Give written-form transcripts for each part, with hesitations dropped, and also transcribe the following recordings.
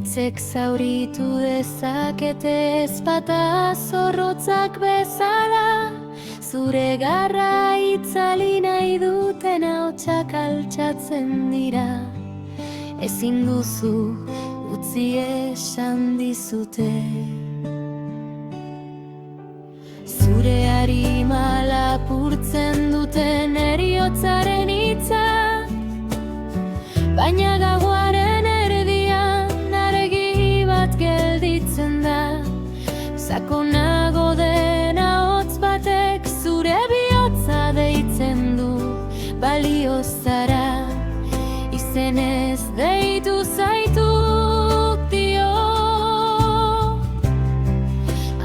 Hitzek zauritu dezakete ezpata zorrotzak bezala, zure garra itzali nahi duten ahotsak altxatzen dira. Ezin duzu utzi esan dizute. Zure harima lapurtzen duten heriotzaren hitza, baina gauaren erdian argi bat gelditzen da. Sakonago den ahots batek zure bihotza deitzen du. Balio zara, izenez deitu zaitut dio.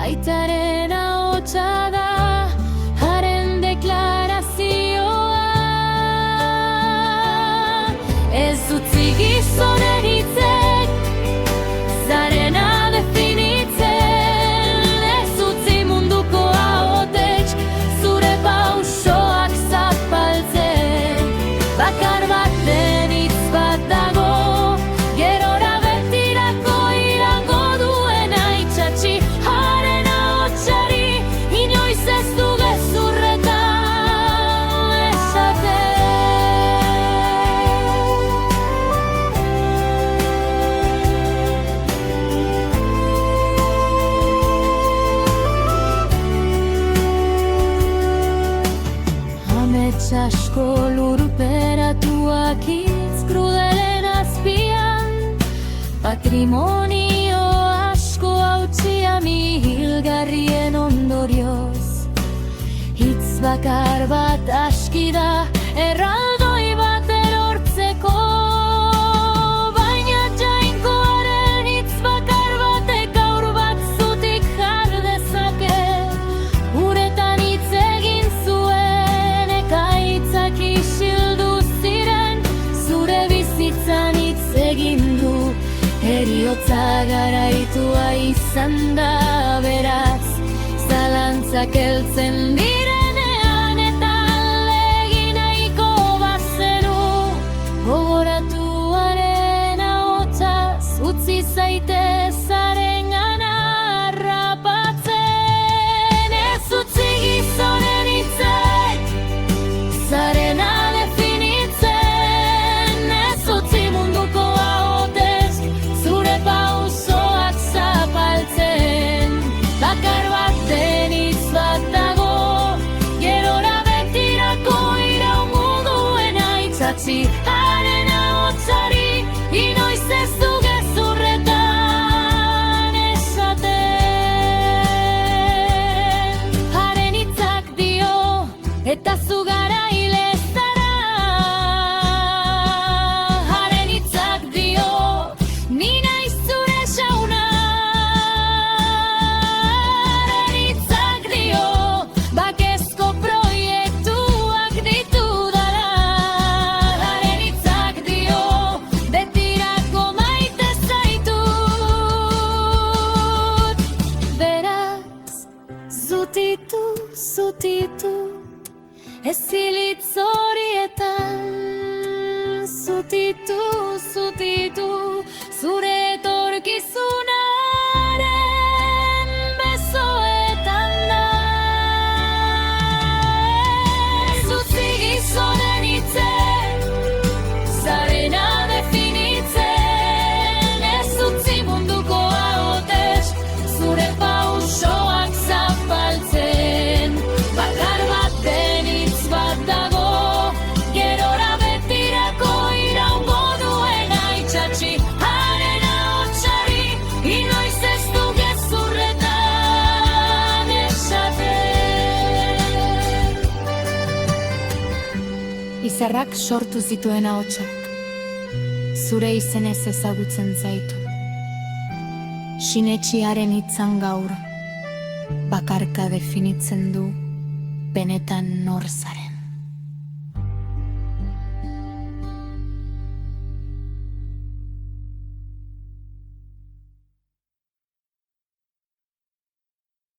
Aitaren ahotsa da haren deklarazioa. Ez utzi gizonen hitzek zarena definitzen. Ez utzi munduko ahots zure pausoak zapaltzen. Bakar baten hitz bat dago, gerora betirako irango duena itsatsi. Haren ahotsari inoiz ez du gezurretan esaten. Amets asko lurperatuak hitz krudelen azpian, patrimonio asko hautsi hilgarrien ondorioz. Hitz bakar bat aski da erraldoi bat erortzeko, baina jainkoaren hitz bakar batek gaur bat zutik jar dezake. Uretan hitz egin zuen ekaitzak isildu ziren, zure bizitzan hitz egin du. Heriotza garaitua izan da beraz, zalantzak heltzen direnean eta ahalegin nahiko bazenu. Gogoratuaren ahotsaz utzi zaitez harengana harrapatzen. Ez utzi gizonen hitzek zarena definitzen. Ez utzi munduko ahots zure pausoak zapaltzen. Bakar baten hitz bat dago, gerora betirako iraungo duena itsatsi. Haren ahotsari inoiz ez du gezurretan esaten. Haren hitzak dio eta zu gara hile zara. Haren hitzak dio ni naiz zure jauna. Haren hitzak dio bakezko proiektuak ditudala. Haren hitzak dio betirako maite zaitut. Beraz, zutitu, zutitu, ez hilitz horietan. Zutitu, zutitu, zure etorkizunaren besoetan da. Ez utzi gizonen hitzek zarena definitzen. Ez utzi munduko ahots zure pausoak zapaltzen. Bakar baten hitz bat dago, gerora betirako iraungo duena itsatsi. Haren ahotsari inoiz ez du gezurretan esaten. Izarrak sortu zituen ahotsak zure izenez ezagutzen zaitu. Sinetsiaren hitzan gaur bakarka definitzen du benetan nor zaren.